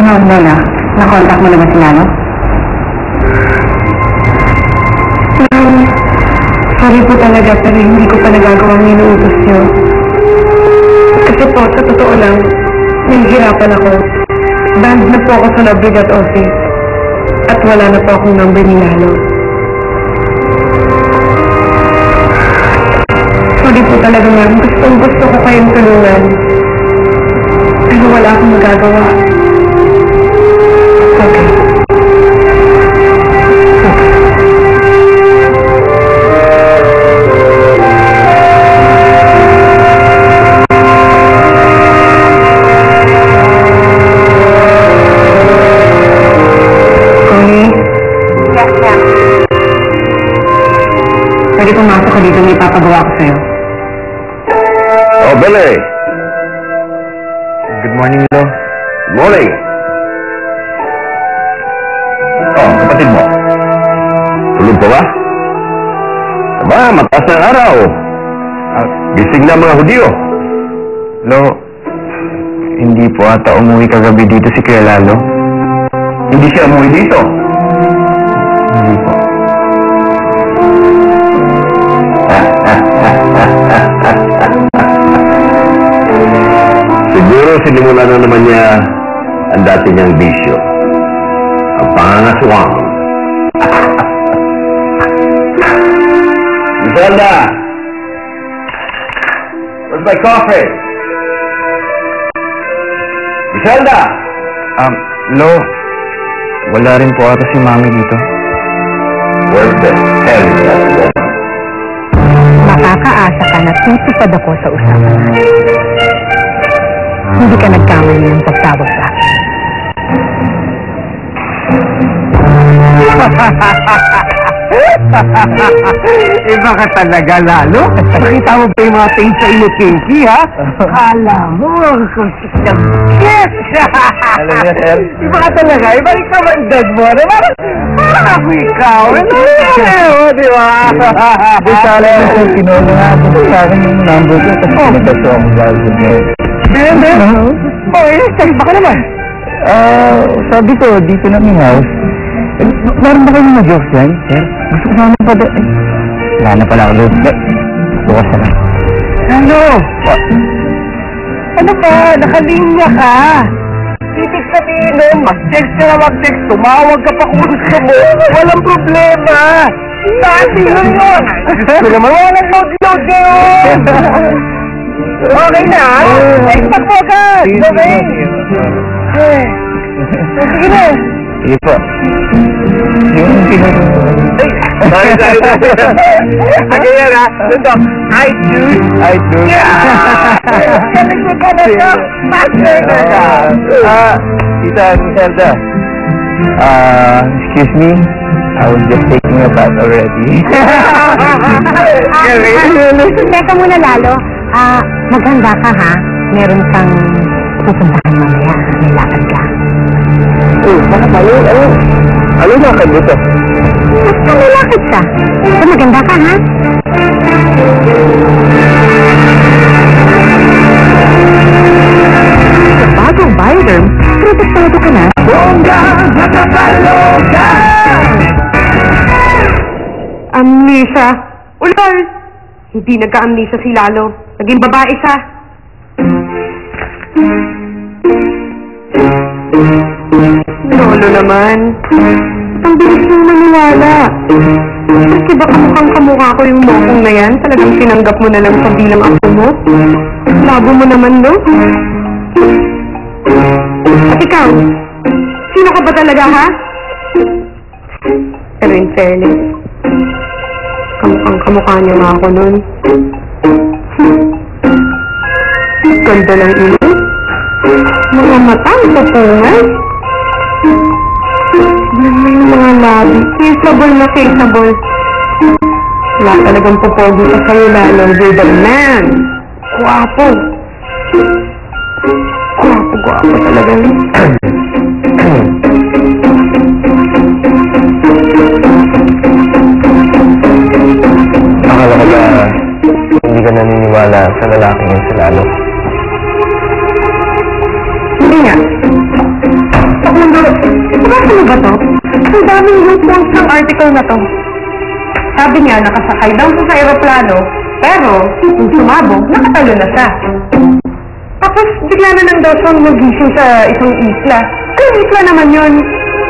Ano, Lola? Na-contact mo na ba si Lalo? Sorry po talaga, pero hindi ko pa nagagawa ang inuutos niyo. Kasi po, sa totoo lang, nahihirapan ako. Banned na po ako sa Labrador office. At wala na po akong number ni Lalo. Sorry po talaga, ma'am. Gusto ko kayong tulungan. Pero wala akong magagawa. Okay. Pwede pumasok ka dito, may papagawa ko sa'yo. Oh, Billy! Good morning, Lo. Good morning! Oh, kapatid mo. Tulog pa ba? Aba, mataas ng araw. Gising na mga Hudyo. Lo, hindi po ata umuwi kagabi dito si Kuya Lalo. Hindi siya umuwi dito. Hindi po. Siguro sinimulan na naman niya ang dati niyang bisyo. Ang pangangaswang. Isolda! Where's my coffee? Isolda! Lo, wala rin po ata si Mami dito. Where the hell is that woman? Makakaasa ka na tutupad ako sa usapan natin. Hindi ka nagkamali ng pagtawag sa akin. Iba ka talaga, Lalo. Nakita mo pa yung mga things sa ino, Pinky, ha? Kala mo, kung siyang yes! Alam niya, sir? Iba ka talaga. Ibalik naman dad mo. Parang ako ikaw. Di ba? Di sa alam mo, sir, kinuha nga ako sa akin yung number ko. Tapos pinagkaso ako gagawin mo. Hindi. Oh, text ba ka naman? Sabi ko, dito na may house. Meron ba kayong mag-jokes yan, sir? Gusto ko naman pa doon. Wala na pala ako doon. Bukas na lang. Ano? Ano ba? Nakalinya ka. Ibig sabihin nun, mag-text ka na mag-text. Tumawag ka pa kung gusto mo. Walang problema. Dati yun yun. Gusto naman wala nag-load yun. Okay na, ha? Text pa po agad. Okay. Sige na. Sige po. Yung Sorry. Ano yan, ha? Ito, I choose. Yeah! Galing mo talaga. Master na ka. Tita Zelda. Excuse me. I was just taking a bath already. Teka muna, Lalo. Maganda ka, ha? Meron kang pupuntahan mamaya. May lakad ka. Ano lakad dito? Basta may lakad siya. So, maganda ka, ha? Sa bagong Bioderm, protektado ka na. Bongga! Nakakaloka! Amnesia. Ulol! Hindi nagka-amnesia si Lalo. Naging babae siya. Lolo naman. Ang bilis mo maniwala. Kasi baka mukhang kamukha ko yung mokong na yan. Talagang tinanggap mo na lang sa bilang ako mo. Labo mo naman, no? At ikaw, sino ka ba talaga, ha? Pero in fairness, kamukha niya nga ako nun. Ganda ng ilo. Mga mata, ang papungan. May mga labi. Faceable na faceable. Wala talagang pupogi sa kayo, Lalo. You're the man. Guwapo. Guwapo talaga. Akala ko ba hindi ka naniniwala sa lalaking yun si Lalo? Hindi nga. article na to. Sabi niya, nakasakay daw siya sa aeroplano, pero nung sumabog, nakatalo na siya. Tapos, bigla na lang daw siyang magising sa isang isla. Anong isla naman yun?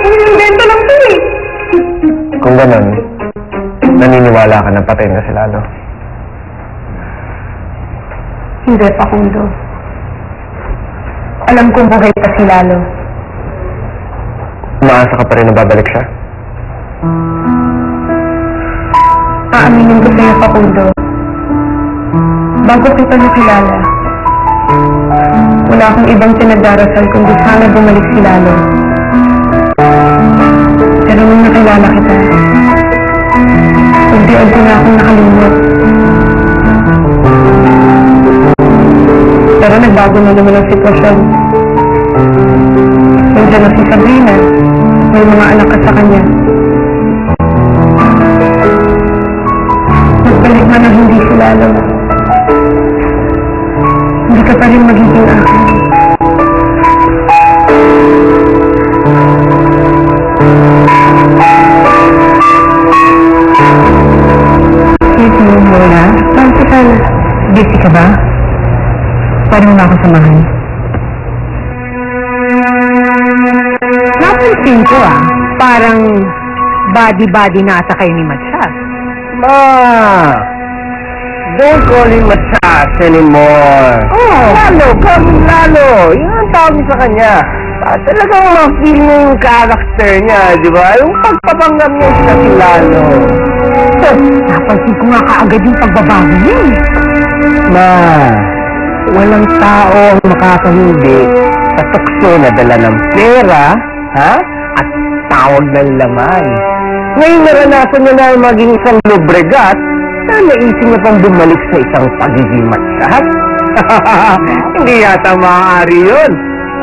Invento lang to eh. Kung ganun, naniniwala ka na patay na si Lalo. Hindi pa, Kundo. Alam kong buhay pa si Lalo. Umaasa ka pa rin na babalik siya? Aaminin ko sa'yo, Pakundo. Bago kita nakilala, wala akong ibang pinagdarasal kundi sana bumalik si Lalo. Pero nung nakilala kita, unti-unti na akong nakalimot. Pero nagbago na naman ang sitwasyon. Nandiyan na si Sabrina, may mga anak ka sa kanya. Nagbalik man ang hindi si Lalo. Hindi ka pa rin magiging akin. Excuse me, Lola. Francis, busy ka ba? Pwede mo na ako samahan. Napansin ko parang body-body na ata kayo ni Matias. Ma! Don't call him Matias anymore. Oh! Lalo, call him Lalo. Yun ang tawag sa kanya. Talagang ma-feel mo yung character niya, di ba? Yung pagpapanggap niya sa si Lalo. Napansin ko nga kaagad yung pagbabago niya. Ma, walang tao ang makakahindi sa tukso na dala ng pera, ha? At tawag ng laman. Ngayon naranasan niya na maging isang lubregat na naisip niya pang bumalik sa isang pagiging Matias. Hindi yata maaari yun.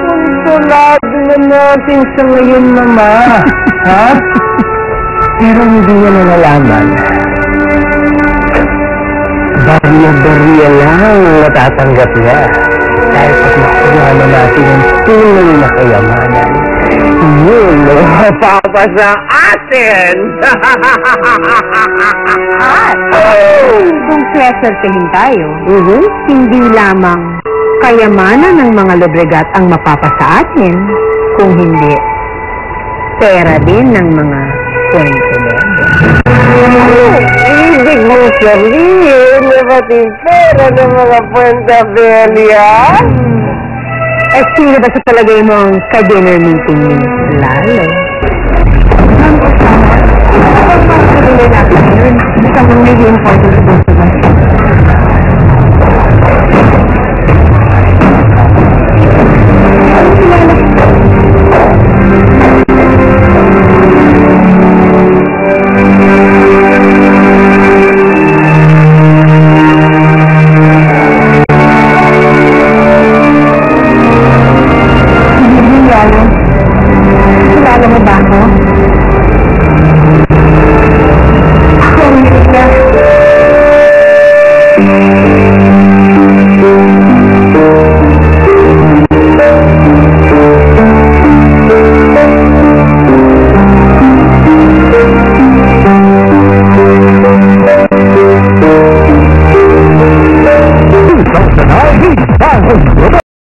Kontrolado na natin sa ngayon, Mama. Ha? Pero hindi niya na nalaman. Barya-barya lang ang natatanggap niya. Dahil pag nakuha na natin ang tunay na kayamanan, yun ang mapapa sa atin! Kung swesertehin tayo, hindi lamang kayamanan ng mga lobregat ang mapapa sa atin, kung hindi, pera din ng mga kwento-kwento. Ibig mo sabihin na pati pera ng mga Puente-Belia? Eh, sino ba sa palagay mo ang ka-dinner meeting ni Lalo? Ma'am, Osama, kapag mas natin ngayon, isang may important